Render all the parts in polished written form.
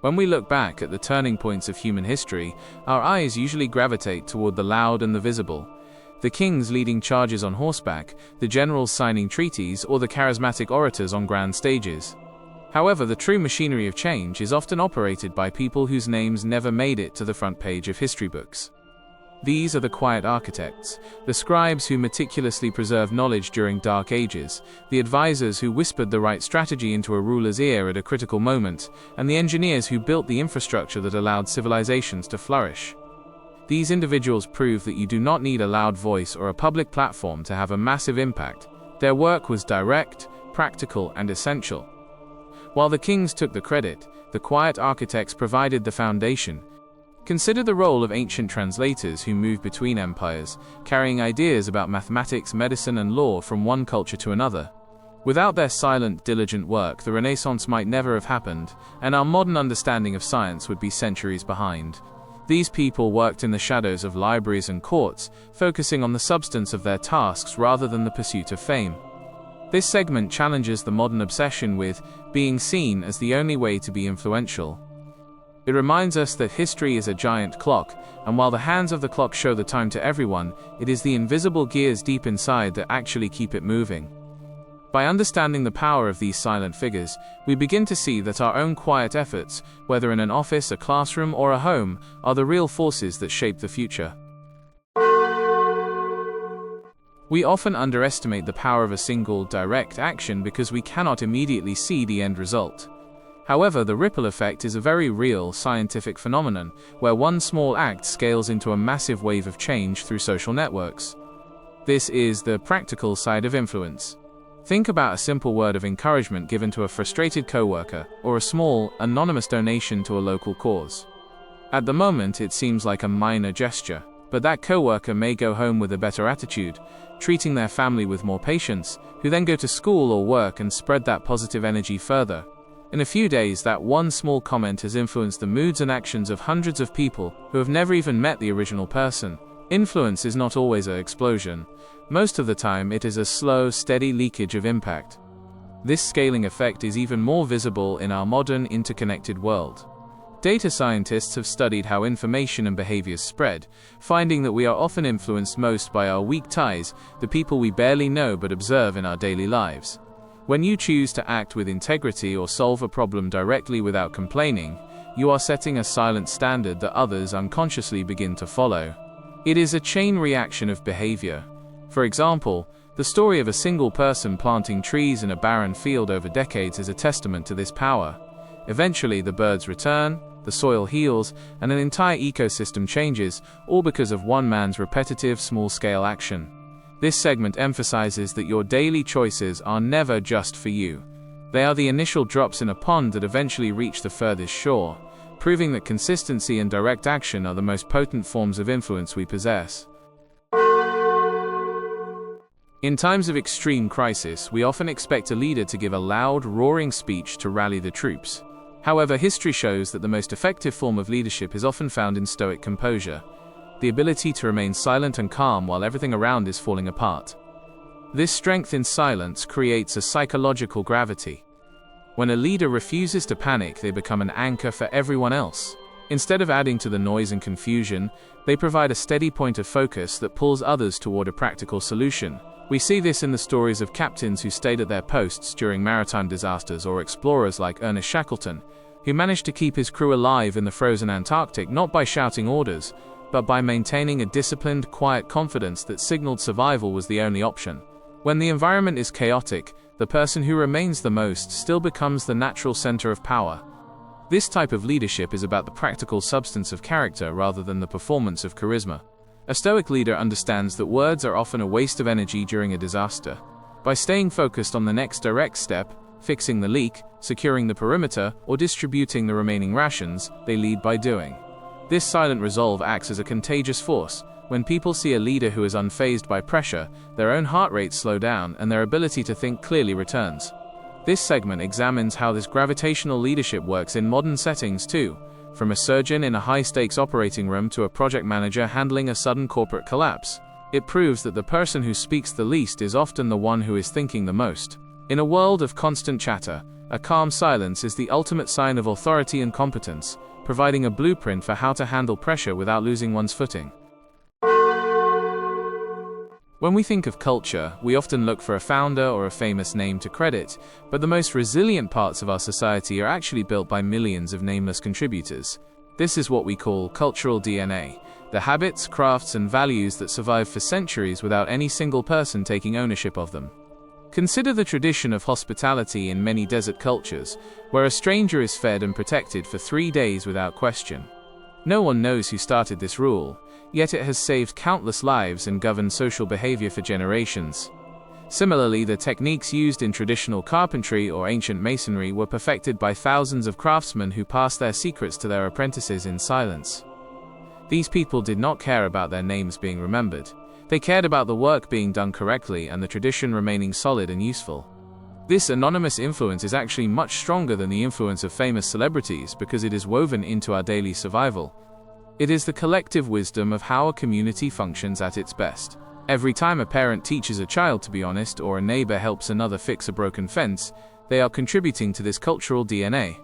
When we look back at the turning points of human history, our eyes usually gravitate toward the loud and the visible. The kings leading charges on horseback, the generals signing treaties, or the charismatic orators on grand stages. However, the true machinery of change is often operated by people whose names never made it to the front page of history books. These are the quiet architects, the scribes who meticulously preserved knowledge during dark ages, the advisors who whispered the right strategy into a ruler's ear at a critical moment, and the engineers who built the infrastructure that allowed civilizations to flourish. These individuals prove that you do not need a loud voice or a public platform to have a massive impact. Their work was direct, practical, and essential. While the kings took the credit, the quiet architects provided the foundation. Consider the role of ancient translators who moved between empires, carrying ideas about mathematics, medicine, and law from one culture to another. Without their silent, diligent work, the Renaissance might never have happened, and our modern understanding of science would be centuries behind. These people worked in the shadows of libraries and courts, focusing on the substance of their tasks rather than the pursuit of fame. This segment challenges the modern obsession with being seen as the only way to be influential. It reminds us that history is a giant clock, and while the hands of the clock show the time to everyone, it is the invisible gears deep inside that actually keep it moving. By understanding the power of these silent figures, we begin to see that our own quiet efforts, whether in an office, a classroom, or a home, are the real forces that shape the future. We often underestimate the power of a single, direct action because we cannot immediately see the end result. However, the ripple effect is a very real scientific phenomenon, where one small act scales into a massive wave of change through social networks. This is the practical side of influence. Think about a simple word of encouragement given to a frustrated coworker, or a small, anonymous donation to a local cause. At the moment, it seems like a minor gesture, but that coworker may go home with a better attitude, treating their family with more patience, who then go to school or work and spread that positive energy further. In a few days, that one small comment has influenced the moods and actions of hundreds of people who have never even met the original person. Influence is not always an explosion. Most of the time, it is a slow, steady leakage of impact. This scaling effect is even more visible in our modern, interconnected world. Data scientists have studied how information and behaviors spread, finding that we are often influenced most by our weak ties, the people we barely know but observe in our daily lives. When you choose to act with integrity or solve a problem directly without complaining, you are setting a silent standard that others unconsciously begin to follow. It is a chain reaction of behavior. For example, the story of a single person planting trees in a barren field over decades is a testament to this power. Eventually, the birds return, the soil heals, and an entire ecosystem changes, all because of one man's repetitive, small-scale action. This segment emphasizes that your daily choices are never just for you. They are the initial drops in a pond that eventually reach the furthest shore, proving that consistency and direct action are the most potent forms of influence we possess. In times of extreme crisis, we often expect a leader to give a loud, roaring speech to rally the troops. However, history shows that the most effective form of leadership is often found in stoic composure, the ability to remain silent and calm while everything around is falling apart. This strength in silence creates a psychological gravity. When a leader refuses to panic, they become an anchor for everyone else. Instead of adding to the noise and confusion, they provide a steady point of focus that pulls others toward a practical solution. We see this in the stories of captains who stayed at their posts during maritime disasters, or explorers like Ernest Shackleton, who managed to keep his crew alive in the frozen Antarctic not by shouting orders, but by maintaining a disciplined, quiet confidence that signaled survival was the only option. When the environment is chaotic, the person who remains the most still becomes the natural center of power. This type of leadership is about the practical substance of character rather than the performance of charisma. A stoic leader understands that words are often a waste of energy during a disaster. By staying focused on the next direct step, fixing the leak, securing the perimeter, or distributing the remaining rations, they lead by doing. This silent resolve acts as a contagious force. When people see a leader who is unfazed by pressure, their own heart rates slow down and their ability to think clearly returns. This segment examines how this gravitational leadership works in modern settings too, from a surgeon in a high-stakes operating room to a project manager handling a sudden corporate collapse. It proves that the person who speaks the least is often the one who is thinking the most. In a world of constant chatter, A calm silence is the ultimate sign of authority and competence, providing a blueprint for how to handle pressure without losing one's footing. When we think of culture, we often look for a founder or a famous name to credit, but the most resilient parts of our society are actually built by millions of nameless contributors. This is what we call cultural DNA, the habits, crafts, and values that survive for centuries without any single person taking ownership of them. Consider the tradition of hospitality in many desert cultures, where a stranger is fed and protected for 3 days without question. No one knows who started this rule, yet it has saved countless lives and governed social behavior for generations. Similarly, the techniques used in traditional carpentry or ancient masonry were perfected by thousands of craftsmen who passed their secrets to their apprentices in silence. These people did not care about their names being remembered. They cared about the work being done correctly and the tradition remaining solid and useful. This anonymous influence is actually much stronger than the influence of famous celebrities because it is woven into our daily survival. It is the collective wisdom of how a community functions at its best. Every time a parent teaches a child to be honest or a neighbor helps another fix a broken fence, they are contributing to this cultural DNA.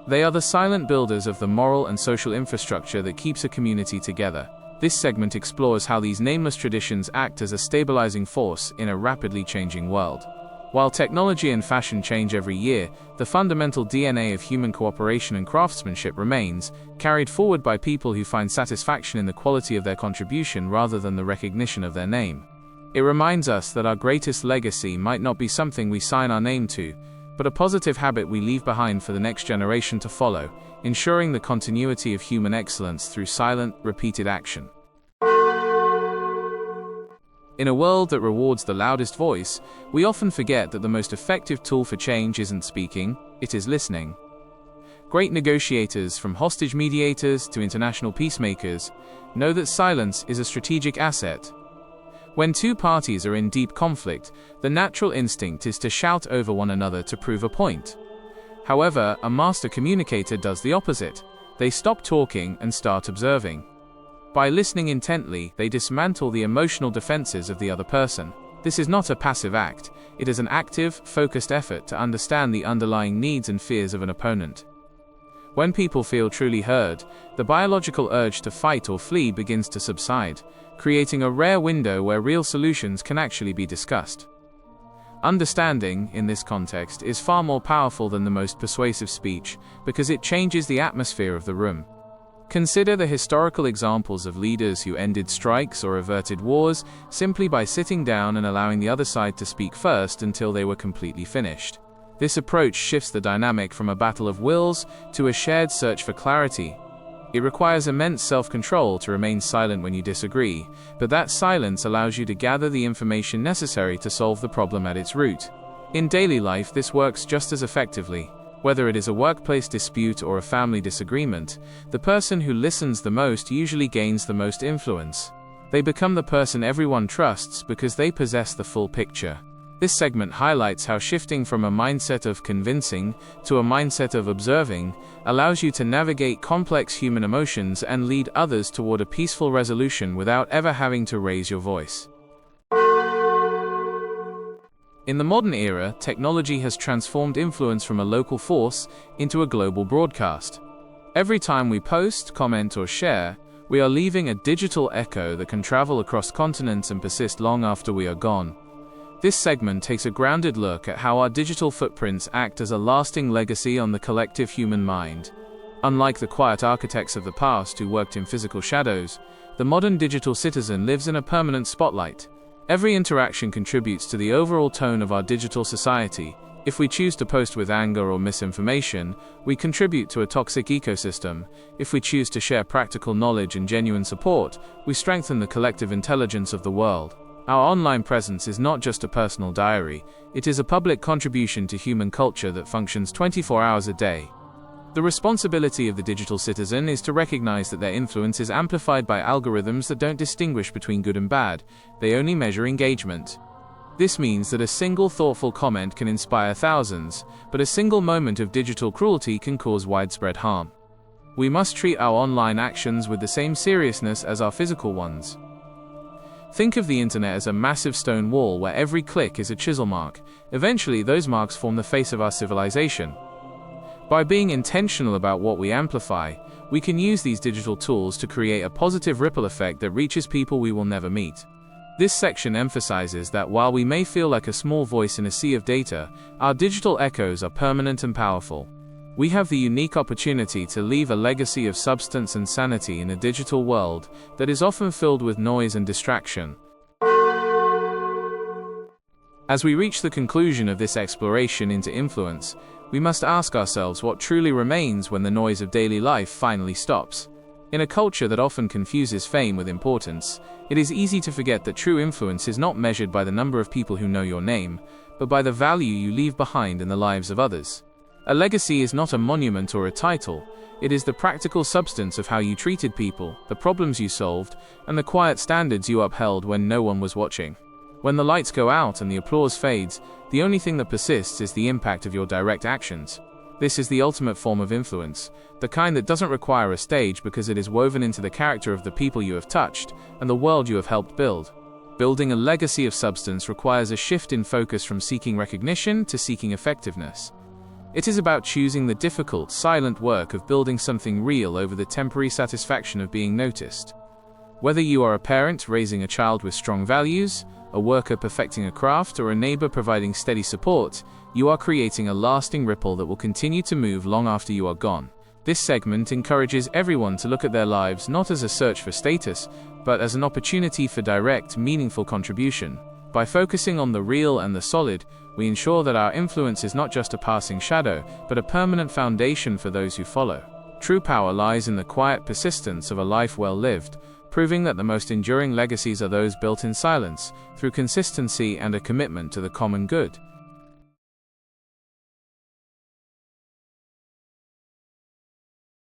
They are the silent builders of the moral and social infrastructure that keeps a community together. This segment explores how these nameless traditions act as a stabilizing force in a rapidly changing world. While technology and fashion change every year, the fundamental DNA of human cooperation and craftsmanship remains, carried forward by people who find satisfaction in the quality of their contribution rather than the recognition of their name. It reminds us that our greatest legacy might not be something we sign our name to, but a positive habit we leave behind for the next generation to follow, ensuring the continuity of human excellence through silent, repeated action. In a world that rewards the loudest voice, we often forget that the most effective tool for change isn't speaking, it is listening. Great negotiators, from hostage mediators to international peacemakers, know that silence is a strategic asset. When two parties are in deep conflict, the natural instinct is to shout over one another to prove a point. However, a master communicator does the opposite. They stop talking and start observing. By listening intently, they dismantle the emotional defenses of the other person. This is not a passive act, it is an active, focused effort to understand the underlying needs and fears of an opponent. When people feel truly heard, the biological urge to fight or flee begins to subside, creating a rare window where real solutions can actually be discussed. Understanding, in this context, is far more powerful than the most persuasive speech, because it changes the atmosphere of the room. Consider the historical examples of leaders who ended strikes or averted wars simply by sitting down and allowing the other side to speak first until they were completely finished. This approach shifts the dynamic from a battle of wills to a shared search for clarity. It requires immense self-control to remain silent when you disagree, but that silence allows you to gather the information necessary to solve the problem at its root. In daily life, this works just as effectively. Whether it is a workplace dispute or a family disagreement, the person who listens the most usually gains the most influence. They become the person everyone trusts because they possess the full picture. This segment highlights how shifting from a mindset of convincing to a mindset of observing allows you to navigate complex human emotions and lead others toward a peaceful resolution without ever having to raise your voice. In the modern era, technology has transformed influence from a local force into a global broadcast. Every time we post, comment, or share, we are leaving a digital echo that can travel across continents and persist long after we are gone. This segment takes a grounded look at how our digital footprints act as a lasting legacy on the collective human mind. Unlike the quiet architects of the past who worked in physical shadows, the modern digital citizen lives in a permanent spotlight. Every interaction contributes to the overall tone of our digital society. If we choose to post with anger or misinformation, we contribute to a toxic ecosystem. If we choose to share practical knowledge and genuine support, we strengthen the collective intelligence of the world. Our online presence is not just a personal diary, it is a public contribution to human culture that functions 24 hours a day. The responsibility of the digital citizen is to recognize that their influence is amplified by algorithms that don't distinguish between good and bad, they only measure engagement. This means that a single thoughtful comment can inspire thousands, but a single moment of digital cruelty can cause widespread harm. We must treat our online actions with the same seriousness as our physical ones. Think of the internet as a massive stone wall where every click is a chisel mark. Eventually, those marks form the face of our civilization. By being intentional about what we amplify, we can use these digital tools to create a positive ripple effect that reaches people we will never meet. This section emphasizes that while we may feel like a small voice in a sea of data, our digital echoes are permanent and powerful. We have the unique opportunity to leave a legacy of substance and sanity in a digital world that is often filled with noise and distraction. As we reach the conclusion of this exploration into influence, we must ask ourselves what truly remains when the noise of daily life finally stops. In a culture that often confuses fame with importance, it is easy to forget that true influence is not measured by the number of people who know your name, but by the value you leave behind in the lives of others. A legacy is not a monument or a title, it is the practical substance of how you treated people, the problems you solved, and the quiet standards you upheld when no one was watching. When the lights go out and the applause fades, the only thing that persists is the impact of your direct actions. This is the ultimate form of influence, the kind that doesn't require a stage because it is woven into the character of the people you have touched and the world you have helped build. Building a legacy of substance requires a shift in focus from seeking recognition to seeking effectiveness. It is about choosing the difficult, silent work of building something real over the temporary satisfaction of being noticed. Whether you are a parent raising a child with strong values, a worker perfecting a craft, or a neighbor providing steady support, you are creating a lasting ripple that will continue to move long after you are gone. This segment encourages everyone to look at their lives not as a search for status, but as an opportunity for direct, meaningful contribution. By focusing on the real and the solid, we ensure that our influence is not just a passing shadow, but a permanent foundation for those who follow. True power lies in the quiet persistence of a life well lived, proving that the most enduring legacies are those built in silence, through consistency and a commitment to the common good.